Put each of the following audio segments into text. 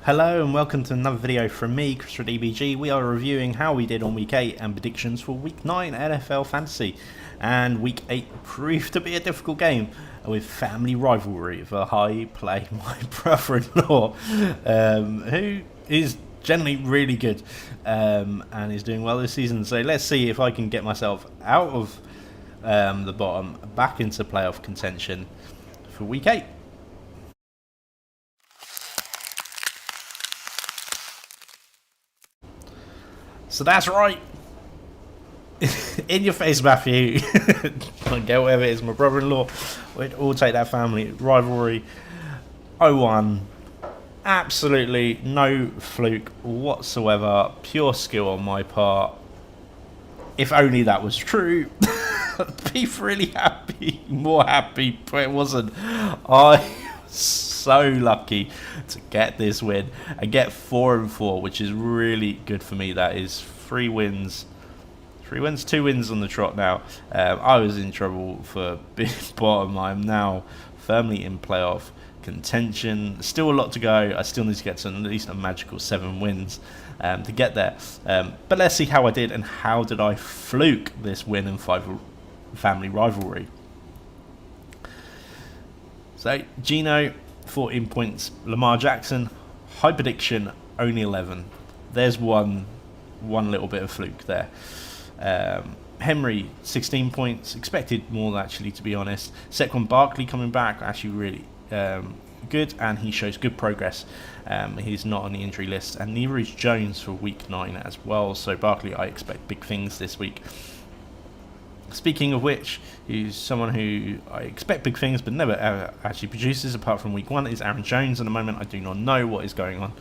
Hello and welcome to another video from me, Chris from DBG. We are reviewing how we did on week 8 and predictions for week 9 NFL Fantasy. And week 8 proved to be a difficult game with family rivalry for I play my brother-in-law, who is generally really good and is doing well this season. So let's see if I can get myself out of the bottom, back into playoff contention for week 8. So that's right. In your face, Matthew. I get whatever it is. My brother-in-law. We'd all take that family rivalry. 0-1. Absolutely no fluke whatsoever. Pure skill on my part. If only that was true. I'd be really happy. More happy, but it wasn't. I so lucky to get this win and get 4-4, which is really good for me. That is 2 wins on the trot now. I was in trouble for big bottom. I'm now firmly in playoff contention. Still a lot to go. I still need to get to at least a magical 7 wins to get there. But let's see how I did and how did I fluke this win in family rivalry. So, Gino, 14 points. Lamar Jackson, high prediction, only 11. There's one little bit of fluke there. Henry, 16 points. Expected more, actually, to be honest. Saquon Barkley coming back, actually really good, and he shows good progress. He's not on the injury list, and neither is Jones for week 9 as well. So, Barkley, I expect big things this week. Speaking of which, he's someone who I expect big things but never ever actually produces apart from week 1 is Aaron Jones. At the moment, I do not know what is going on.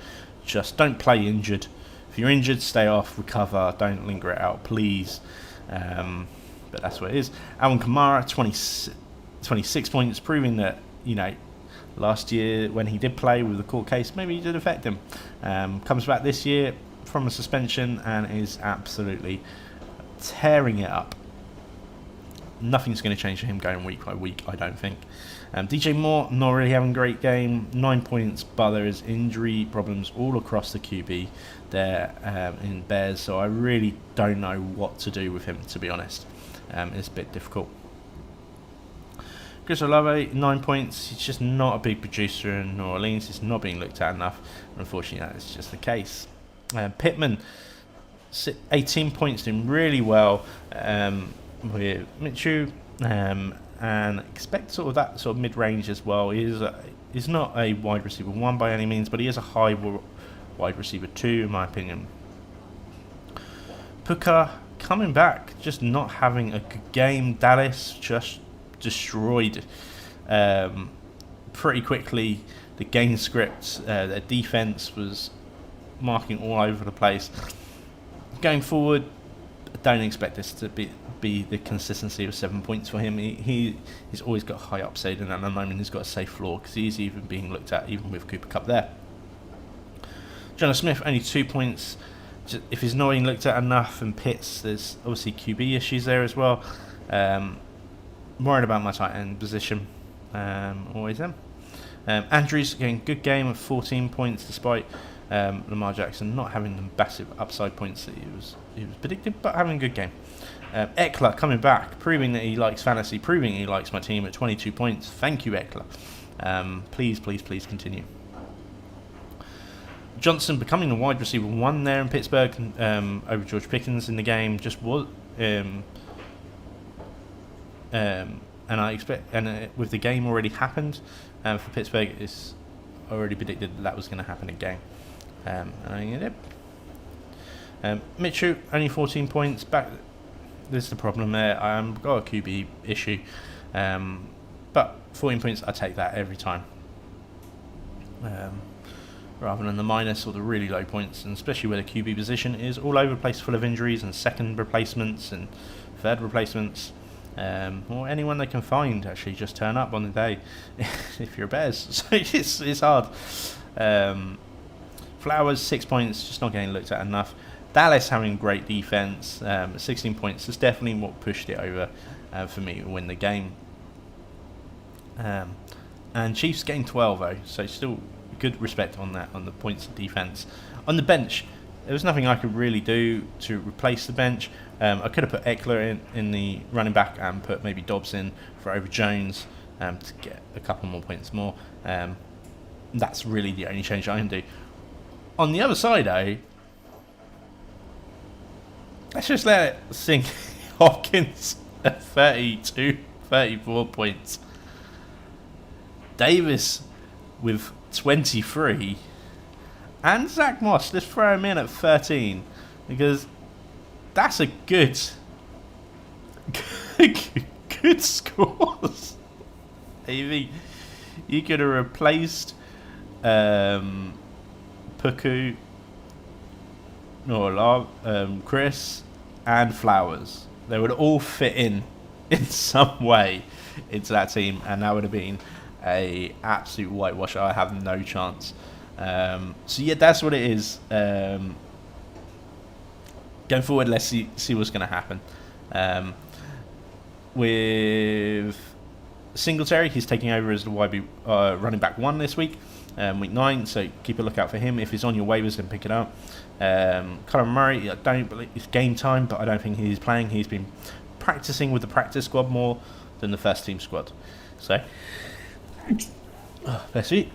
Just don't play injured. If you're injured, stay off, recover, don't linger it out, please. But that's what it is. Alvin Kamara, 26 points, proving that, you know, last year when he did play with the court case, maybe it did affect him. Comes back this year from a suspension and is absolutely tearing it up. Nothing's going to change for him going week by week, I don't think. DJ Moore, not really having a great game. 9 points, but there is injury problems all across the QB there in Bears, so I really don't know what to do with him, to be honest. It's a bit difficult. Chris Olave, 9 points. He's just not a big producer in New Orleans. He's not being looked at enough. Unfortunately, that's just the case. Pittman, 18 points, doing really well. With Minshew, and expect sort of that sort of mid-range as well. He's not a wide receiver 1 by any means, but he is a high wide receiver 2 in my opinion. Puka coming back, just not having a good game. Dallas just destroyed pretty quickly. The game script, their defense was marking all over the place. Going forward, don't expect this to be the consistency of 7 points for him. He's always got high upside, and at the moment he's got a safe floor because he's even being looked at even with Cooper Kupp there. Jonah Smith, only 2 points. If he's not being looked at enough, and Pitts, there's obviously QB issues there as well. Worried about my tight end position. Always am. Andrews getting good game of 14 points despite Lamar Jackson not having the massive upside points that he was predicted, but having a good game. Eckler coming back, proving that he likes fantasy, proving he likes my team at 22 points. Thank you, Eckler. Please continue. Johnson becoming the wide receiver 1 there in Pittsburgh over George Pickens in the game. Just was, and I expect, with the game already happened for Pittsburgh, it's already predicted that was going to happen again. And I think it did. Minshew, only 14 points. Back, there's the problem there. I've got a QB issue. But 14 points, I take that every time. Rather than the minus or the really low points, and especially where the QB position is all over the place, full of injuries and second replacements and third replacements. Or anyone they can find actually just turn up on the day if you're Bears. So it's hard. Flowers, 6 points, just not getting looked at enough. Dallas having great defense, 16 points. That's definitely what pushed it over for me to win the game. And Chiefs getting 12 though, so still good respect on that, on the points of defence. On the bench, there was nothing I could really do to replace the bench. I could have put Eckler in the running back and put maybe Dobbs in for over Jones to get a couple more points more. That's really the only change I can do. On the other side, though, let's just let it sink. Hopkins at 32, 34 points. Davis with 23. And Zach Moss, let's throw him in at 13. Because that's a good scores. You could have replaced Puku, Chris, and Flowers. They would all fit in some way into that team, and that would have been a absolute whitewash. I have no chance. So yeah, that's what it is. Going forward, let's see what's going to happen. With Singletary, he's taking over as the YB running back 1 this week, week 9. So keep a lookout for him. If he's on your waivers, then pick it up. Colin Murray, I don't believe it's game time, but I don't think he's playing. He's been practicing with the practice squad more than the first team squad. So, bless you.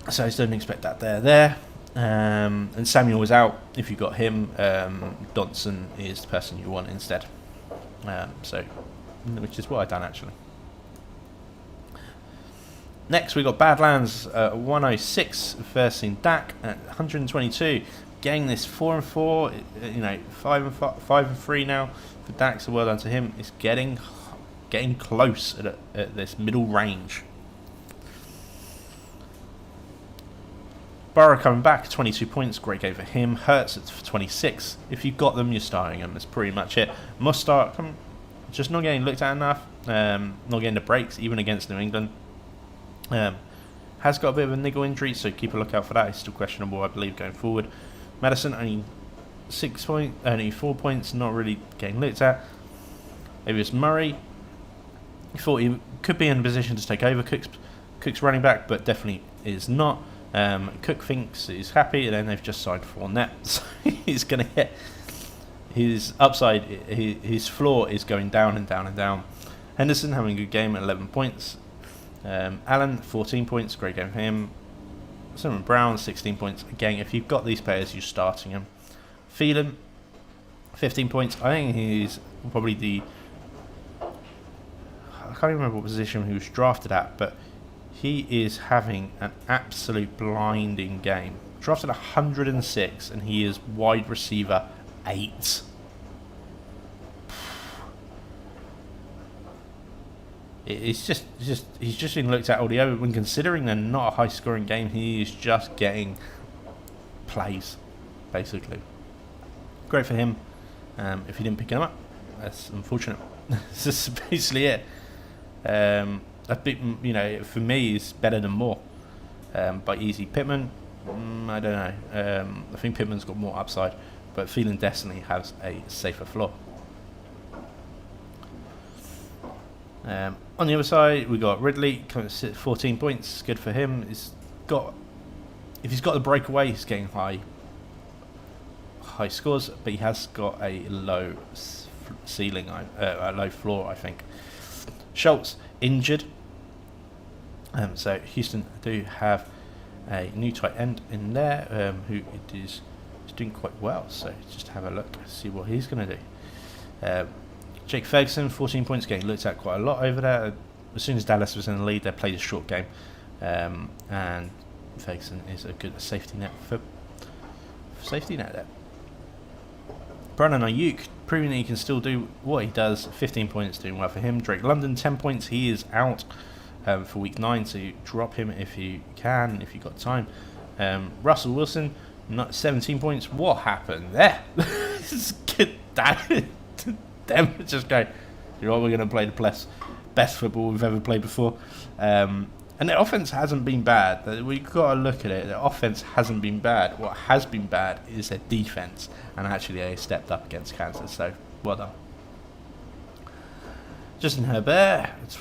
So I don't expect that there. And Samuel is out. If you got him, Dodson is the person you want instead. Which is what I've done actually. Next we got Badlands 106 versing Dak at 122. Getting this 4-4, 5-3 now for Dak. So well done to him. It's getting close at this middle range. Burrow coming back, 22 points, great game for him. Hurts at 26. If you've got them, you're starting them. That's pretty much it. Mustard, just not getting looked at enough. Not getting the breaks, even against New England. Has got a bit of a niggle injury, so keep a lookout for that. He's still questionable, I believe, going forward. Madison, only 4 points, not really getting looked at. Avius Murray, he thought he could be in a position to take over Cook's running back, but definitely is not. Cook thinks he's happy, and then they've just signed Fournette, so he's going to hit his upside. His floor is going down and down and down. Henderson having a good game at 11 points. Allen 14 points, great game for him. Simon Brown 16 points. Again, if you've got these players, you're starting them. Phelan 15 points. I think he's probably I can't even remember what position he was drafted at, but he is having an absolute blinding game. Drafted 106, and he is wide receiver 8. He's just been looked at all the over. When considering they're not a high scoring game, he is just getting plays, basically. Great for him. If you didn't pick him up, that's unfortunate. This is basically it. A bit, for me, is better than more. By easy Pittman, I don't know. I think Pittman's got more upside, but Phelan definitely has a safer floor. On the other side, we got Ridley, 14 points, good for him. If he's got the breakaway, he's getting high scores, but he has got a low ceiling, a low floor, I think. Schultz injured, so Houston do have a new tight end in there who is doing quite well. So just have a look, see what he's going to do. Jake Ferguson, 14 points, getting looked at quite a lot over there. As soon as Dallas was in the lead, they played a short game, and Ferguson is a good safety net there. Brandon Ayuk, proving that he can still do what he does. 15 points, doing well for him. Drake London, 10 points. He is out for week 9, so you drop him if you can, if you've got time. Russell Wilson, 17 points. What happened there? Them just go, you know what, we're going to play the best football we've ever played before. And the offense hasn't been bad. We've got to look at it. The offense hasn't been bad. What has been bad is their defense, and actually they stepped up against Kansas. So well done. Justin Herbert, it's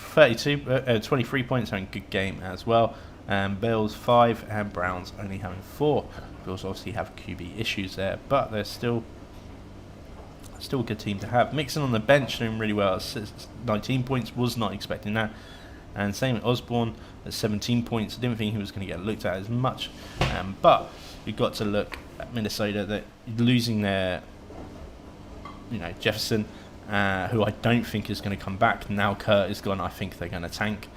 23 points, having a good game as well. Bills 5, and Browns only having 4. Bills obviously have QB issues there, but they're still a good team to have. Mixon on the bench doing really well at 19 points, was not expecting that. And same with Osborne at 17 points. I didn't think he was going to get looked at as much. But you've got to look at Minnesota, that losing their, Jefferson, who I don't think is going to come back. Now Kurt is gone, I think they're going to tank.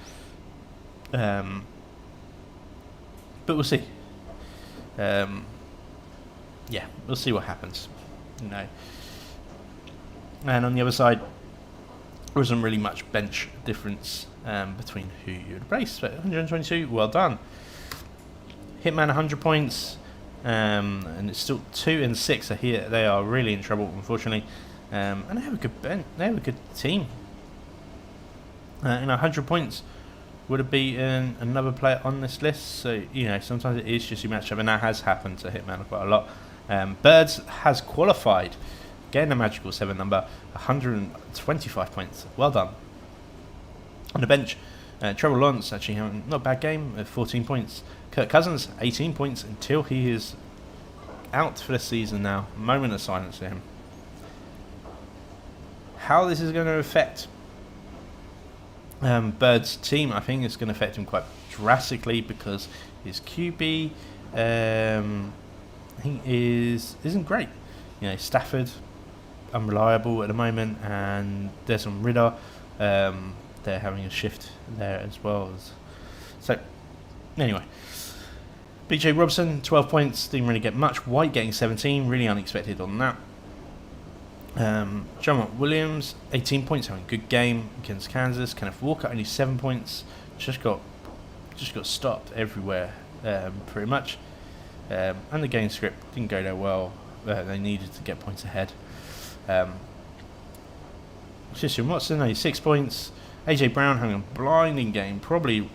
But we'll see. We'll see what happens. And on the other side, there wasn't really much bench difference between who you would replace. But 122, well done. Hitman 100 points, and it's still 2 and 6 are here. They are really in trouble, unfortunately. And they have a good bench. They have a good team. 100 points would have beaten another player on this list. So sometimes it is just your matchup, and that has happened to Hitman quite a lot. Birds has qualified. Getting a magical 7 number, 125 points. Well done. On the bench, Trevor Lawrence actually having not a bad game at 14 points. Kirk Cousins, 18 points until he is out for the season now. Moment of silence for him. How this is going to affect Bird's team, I think it's going to affect him quite drastically, because his QB isn't great. Stafford, unreliable at the moment, and Desmond Ridder, they're having a shift there as well. So, anyway, BJ Robson, 12 points, didn't really get much. White getting 17, really unexpected on that. John Williams, 18 points, having a good game against Kansas. Kenneth Walker, only 7 points, just got stopped everywhere, pretty much. And the game script didn't go that well. They needed to get points ahead. Christian Watson, only 6 points. AJ Brown having a blinding game. Probably,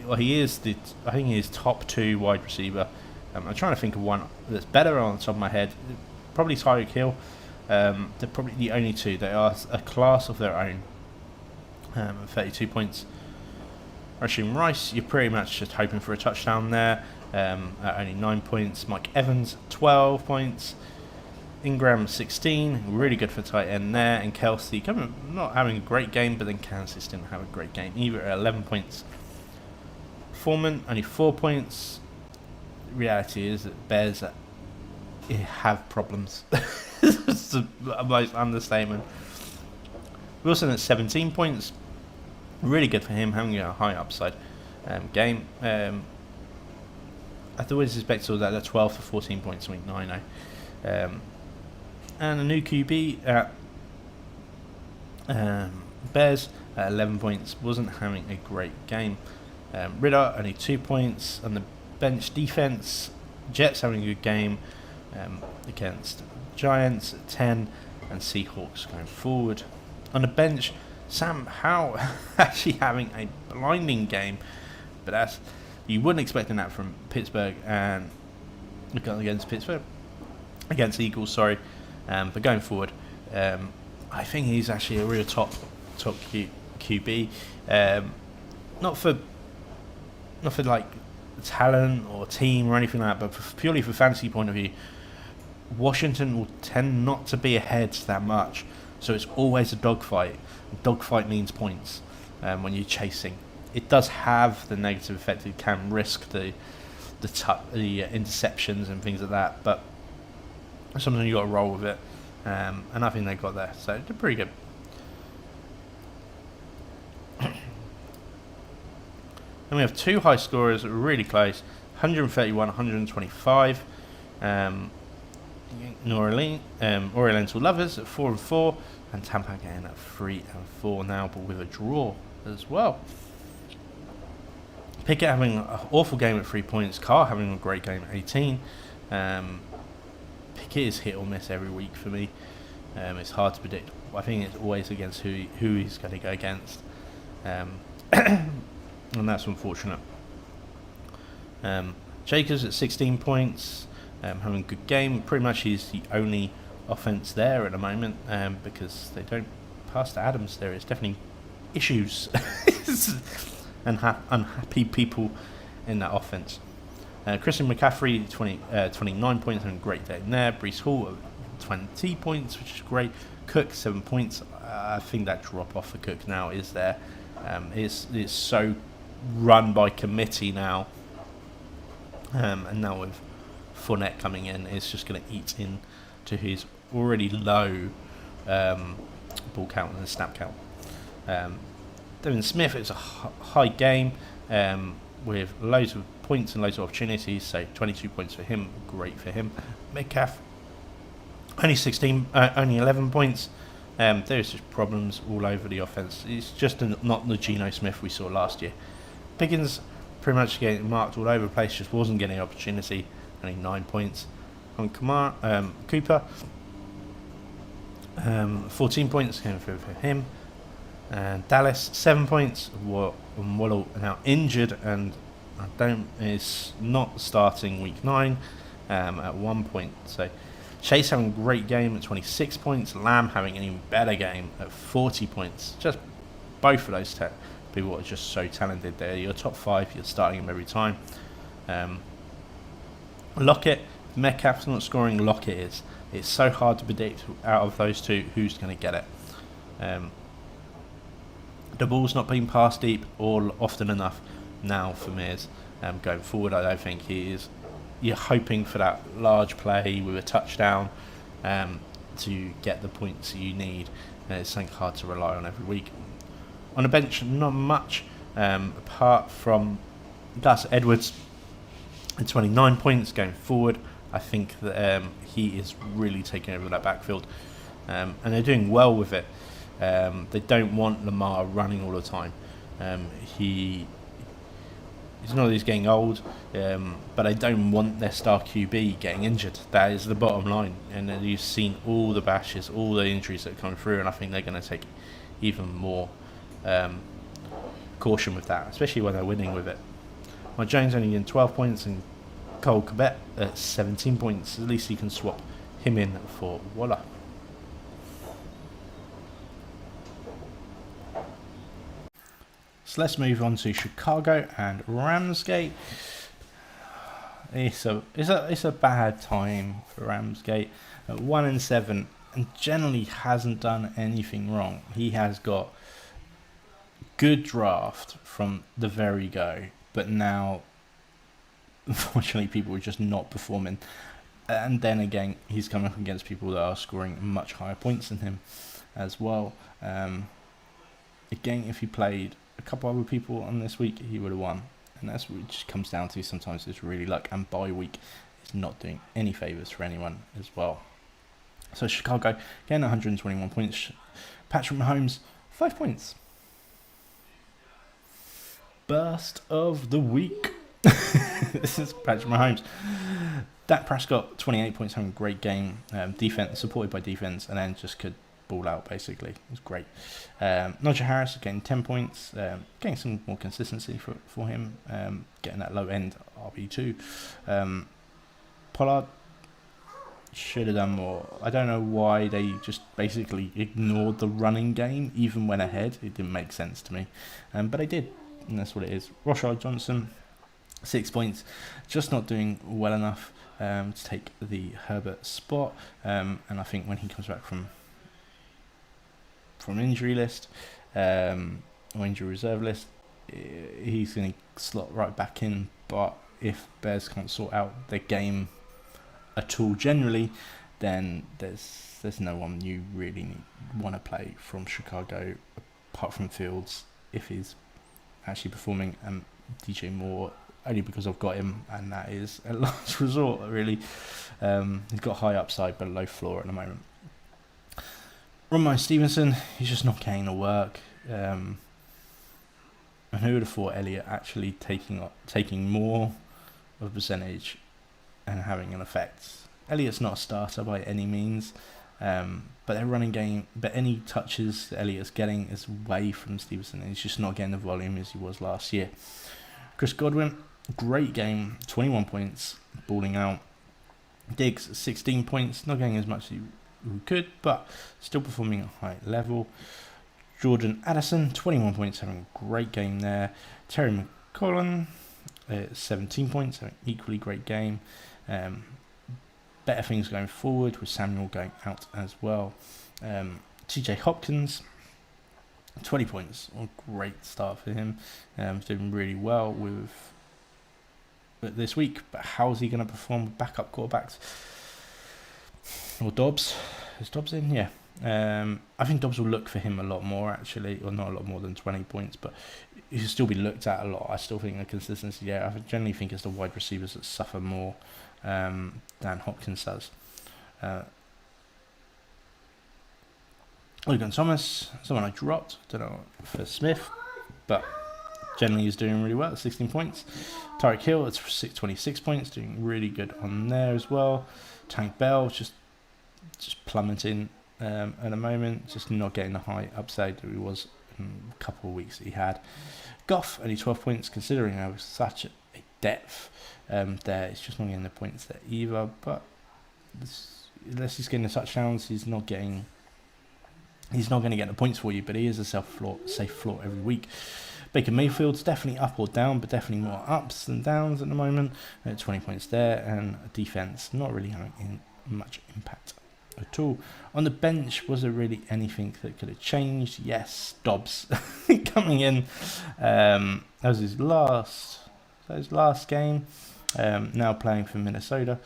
I think he is top 2 wide receiver. I'm trying to think of one that's better on the top of my head. Probably Tyreek Hill. They're probably the only 2. They are a class of their own. 32 points. Rasheen Rice, you're pretty much just hoping for a touchdown there. At only 9 points. Mike Evans, 12 points. Ingram, 16, really good for tight end there. And Kelsey, not having a great game, but then Kansas didn't have a great game either at 11 points. Foreman, only 4 points. The reality is that Bears have problems. It's the most understatement. Wilson at 17 points, really good for him, having a high upside game. I always expected that at 12 to 14 points in week 9. And a new QB at Bears at 11 points, wasn't having a great game. Ridder only 2 points on the bench. Defense, Jets having a good game against Giants at 10, and Seahawks going forward. On the bench, Sam Howell actually having a blinding game, but you wouldn't expect that from Pittsburgh and against Eagles, sorry. But going forward, I think he's actually a real top QB. Not for like talent or team or anything like that, but purely for fantasy point of view. Washington will tend not to be ahead that much, so it's always a dogfight. Dogfight means points when you're chasing. It does have the negative effect. It can risk the interceptions and things like that, but sometimes you got to roll with it, and I think they got there, so they're pretty good. And we have 2 high scorers that are really close, 131, 125. New Orleans, Oriental Lovers at 4 and 4, and Tampa getting at 3 and 4 now, but with a draw as well. Pickett having an awful game at 3 points. Carr having a great game at 18. Pickett is hit or miss every week for me. It's hard to predict. I think it's always against who he's going to go against, and that's unfortunate. Jacobs at 16 points, having a good game. Pretty much he's the only offense there at the moment, because they don't pass to Adams. There is definitely issues and unhappy people in that offence. Christian McCaffrey, 29 points, and a great day in there. Breece Hall, 20 points, which is great. Cook, 7 points. I think that drop off for Cook now is there. It's so run by committee now. And now with Fournette coming in, it's just going to eat into his already low ball count and snap count. Devin Smith, it's a high game with loads of points and loads of opportunities, so 22 points for him, great for him. Metcalf, only 11 points. There's just problems all over the offense. It's just not the Geno Smith we saw last year. Pickens pretty much getting marked all over the place, just wasn't getting opportunity, only 9 points. On Cooper, 14 points came for him. And Dallas, 7 points. Waddle now injured and is not starting week 9 at 1 point. So Chase having a great game at 26 points. Lamb having an even better game at 40 points. Just both of those people are just so talented. They're your top 5. You're starting them every time. Lockett, Metcalf's not scoring. Lockett is. It's so hard to predict out of those two who's going to get it. The ball's not being passed deep or often enough now for Mears. Going forward, I don't think he is. You're hoping for that large play with a touchdown to get the points you need. It's something hard to rely on every week. On the bench, not much apart from Gus Edwards at 29 points going forward. I think that he is really taking over that backfield, and they're doing well with it. They don't want Lamar running all the time. He's not that he's getting old, but they don't want their star QB getting injured. That is the bottom line. And you've seen all the bashes, all the injuries that come through, and I think they're going to take even more caution with that, especially when they're winning with it. Mike Jones only in 12 points, and Cole Kmet at 17 points. At least you can swap him in for Waller. So let's move on to Chicago and Ramsgate. It's a bad time for Ramsgate. At 1-7, and generally hasn't done anything wrong. He has got good draft from the very go, but now unfortunately people are just not performing. And then again, he's coming up against people that are scoring much higher points than him as well. Again, if he played a couple other people on this week, he would have won. And that's what it just comes down to. Sometimes it's really luck, and bye week is not doing any favours for anyone as well. So Chicago, again, 121 points. Patrick Mahomes, 5 points. Burst of the week. This is Patrick Mahomes. Dak Prescott, 28 points, having a great game. Defense, supported by defense, and then just could ball out, basically. It was great. Najee Harris getting 10 points, getting some more consistency for him, getting that low end RB2. Pollard should have done more. I don't know why they just basically ignored the running game, even when ahead. It didn't make sense to me, but they did, and that's what it is. Rashad Johnson, 6 points, just not doing well enough to take the Herbert spot, and I think when he comes back from injury list or injury reserve list, he's going to slot right back in. But if Bears can't sort out their game at all generally, then there's no one you really want to play from Chicago apart from Fields if he's actually performing, and DJ Moore only because I've got him, and that is a last resort really. He's got high upside but low floor at the moment. Ramon Stevenson, he's just not getting the work. And who would have thought Elliott actually taking more of a percentage and having an effect? Elliott's not a starter by any means, but their running game, but any touches that Elliott's getting is away from Stevenson, and he's just not getting the volume as he was last year. Chris Godwin, great game, 21 points, balling out. Diggs, 16 points, not getting as much as he could, but still performing at a high level. Jordan Addison, 21 points, having a great game there. Terry McCollum, 17 points, so an equally great game. Better things going forward with Samuel going out as well. TJ Hopkins, 20 points. What a great start for him. Doing really well with this week, but how is he going to perform with backup quarterbacks? Or Dobbs? Is Dobbs in? Yeah. I think Dobbs will look for him a lot more, actually, or not a lot more than 20 points, but he'll still be looked at a lot. I still think the consistency, yeah, I generally think it's the wide receivers that suffer more than Hopkins does. Logan Thomas, someone I dropped, don't know, for Smith, but generally he's doing really well at 16 points. Tyreek Hill at 26 points, doing really good on there as well. Tank Bell just plummeting at the moment, just not getting the high upside that he was in a couple of weeks that he had. Goff, only 12 points, considering there was such a depth there. It's just not getting the points there either, but unless he's getting the touchdowns, he's not going to get the points for you, but he is a safe floor every week. Baker Mayfield's definitely up or down, but definitely more ups than downs at the moment. 20 points there, and defense not really having much impact at all. On the bench, was there really anything that could have changed? Yes, Dobbs coming in. That was his last game. Now playing for Minnesota.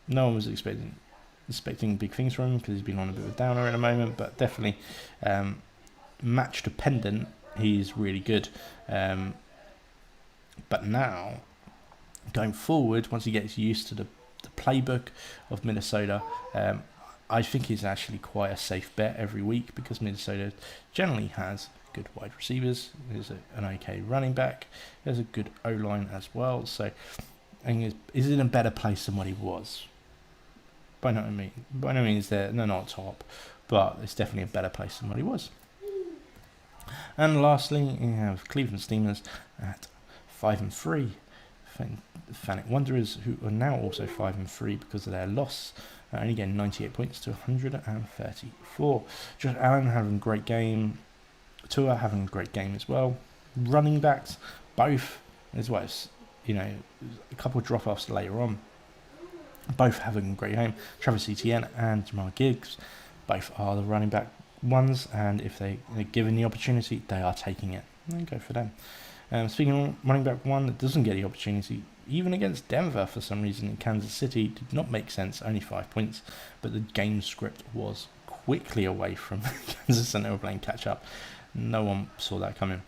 No one was expecting big things from him because he's been on a bit of a downer at the moment, but definitely match dependent. He's really good. But now, going forward, once he gets used to the playbook of Minnesota, I think he's actually quite a safe bet every week because Minnesota generally has good wide receivers. There's an okay running back. There's a good O-line as well. So, and is in a better place than what he was. By no means they're not top, but it's definitely a better place than what he was. And lastly, you have Cleveland Steamers at 5-3. Fanatic Wanderers, who are now also 5-3 because of their loss, only getting 98 points to 134. Josh Allen having a great game. Tua having a great game as well. Running backs, both, as well as, a couple of drop-offs later on. Both having a great game. Travis Etienne and Jamal Gibbs, both are the running back ones, and if they're given the opportunity, they are taking it. And go for them. Speaking of running back one that doesn't get the opportunity, even against Denver for some reason in Kansas City, did not make sense, only 5 points, but the game script was quickly away from Kansas and they were playing catch up. No one saw that coming.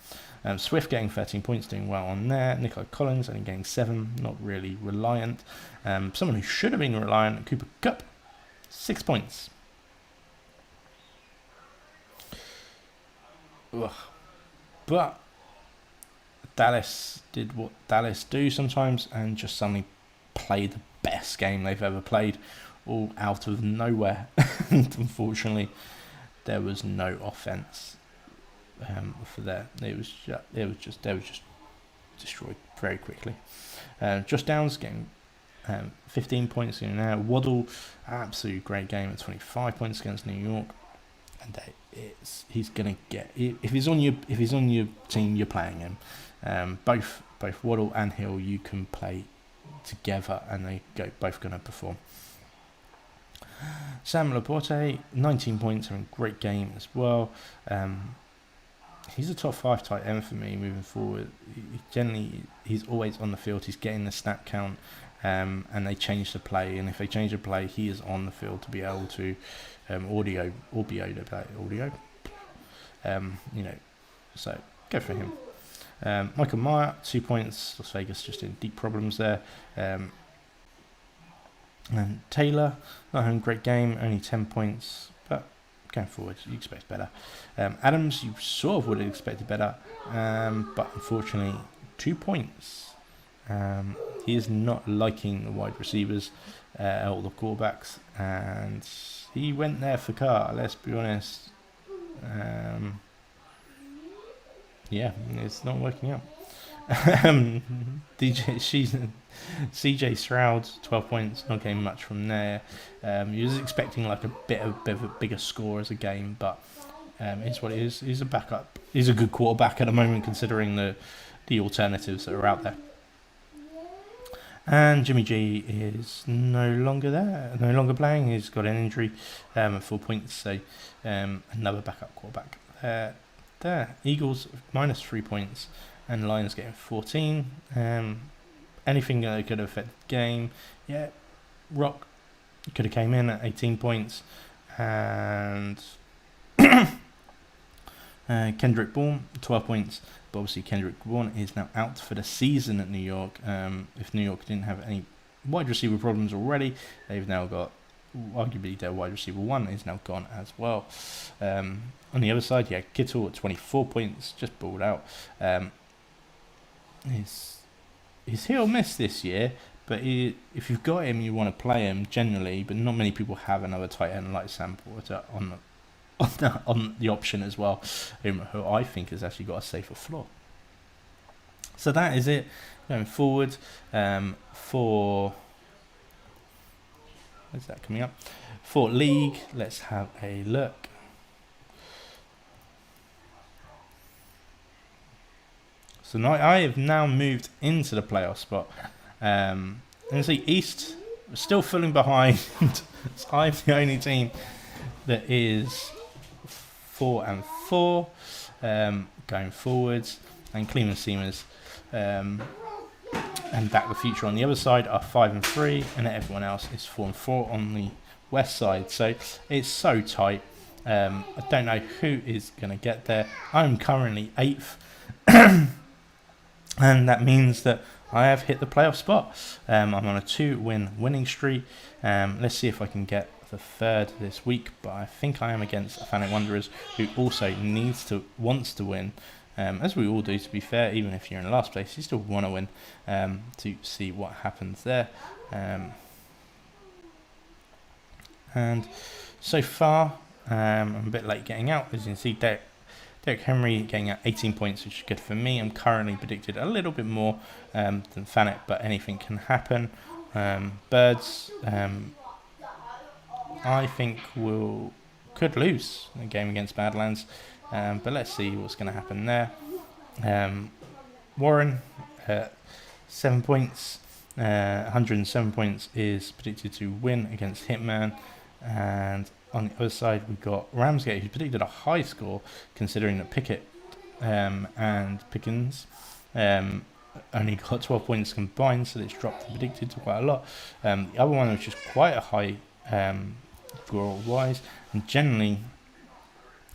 Swift getting 13 points, doing well on there. Nico Collins only getting 7, not really reliant. Someone who should have been reliant, Cooper Kupp, 6 points. Ugh. But Dallas did what Dallas do sometimes and just suddenly played the best game they've ever played, all out of nowhere. And unfortunately, there was no offense for that. They were just destroyed very quickly. Josh Downs getting 15 points in now. Waddle, absolutely great game at 25 points against New York. And he's gonna get, if he's on your team, you're playing him. Both Waddle and Hill you can play together, and they both gonna perform. Sam Laporte, 19 points, having a great game as well. He's a top 5 tight end for me moving forward. He's always on the field. He's getting the snap count, and they change the play. And if they change the play, he is on the field to be able to audio. So go for him. Michael Mayer, 2 points. Las Vegas just in deep problems there. And Taylor, not having a great game, only 10 points, but going forward, you expect better. Adams, you sort of would have expected better, but unfortunately, 2 points. He is not liking the wide receivers or the quarterbacks, and he went there for Carr, let's be honest. Yeah, it's not working out. CJ Stroud, 12 points, not getting much from there. He was expecting like a bit of a bigger score as a game, but it's what it is. He's a backup. He's a good quarterback at the moment, considering the alternatives that are out there. And Jimmy G is no longer there, no longer playing. He's got an injury at 4 points, so another backup quarterback there. Eagles minus 3 points, and Lions getting 14. Anything that could affect the game, yeah. Rock could have came in at 18 points, and Kendrick Bourne 12 points. But obviously Kendrick Bourne is now out for the season at New York. If New York didn't have any wide receiver problems already, they've now got, arguably their wide receiver one is now gone as well. On the other side, yeah, Kittle at 24 points, just balled out. He's hit or miss this year, but if you've got him, you want to play him generally, but not many people have another tight end like Sam Porter on the option as well, who I think has actually got a safer floor. So that is it going forward for, where's that coming up? For league, let's have a look. So now I have now moved into the playoff spot. And see, East still falling behind. So I'm the only team that is 4-4 going forwards, and Cleveland Steamers and Back the Future on the other side are 5-3, and everyone else is 4-4 on the west side. So it's so tight. I don't know who is going to get there. I'm currently 8th, and that means that I have hit the playoff spot. I'm on a 2-win winning streak. Let's see if I can get the 3rd this week, but I think I am against Fanatic Wanderers, who also wants to win, as we all do, to be fair. Even if you're in last place, you still want to win, to see what happens there. And so far, I'm a bit late getting out. As you can see, Derek Henry getting at 18 points, which is good for me. I'm currently predicted a little bit more than Fanatic, but anything can happen. Birds, I think could lose a game against Badlands, but let's see what's going to happen there. Warren, 7 points, 107 points is predicted to win against Hitman, and on the other side we've got Ramsgate, who predicted a high score considering that Pickett and Pickens only got 12 points combined, so it's dropped the predicted to quite a lot. The other one, which is quite a high score wise, and generally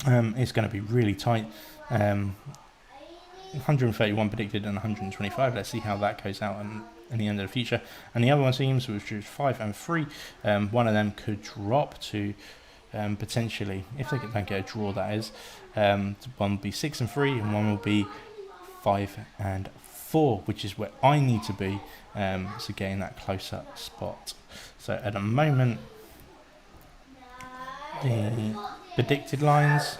it's going to be really tight. 131 predicted and 125. Let's see how that goes out in the end of the future. And the other one teams, which is 5-3, one of them could drop to potentially, if they don't get a draw, that is, one will be 6-3 and one will be 5-4, which is where I need to be to gain that closer spot. So at the moment, the predicted lines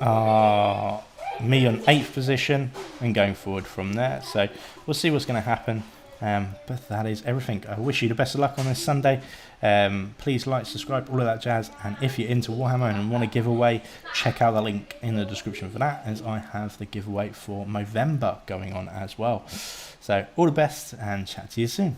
are me on 8th position and going forward from there. So we'll see what's going to happen. But that is everything. I wish you the best of luck on this Sunday. Please like, subscribe, all of that jazz. And if you're into Warhammer and want a giveaway, check out the link in the description for that, as I have the giveaway for November going on as well. So all the best, and chat to you soon.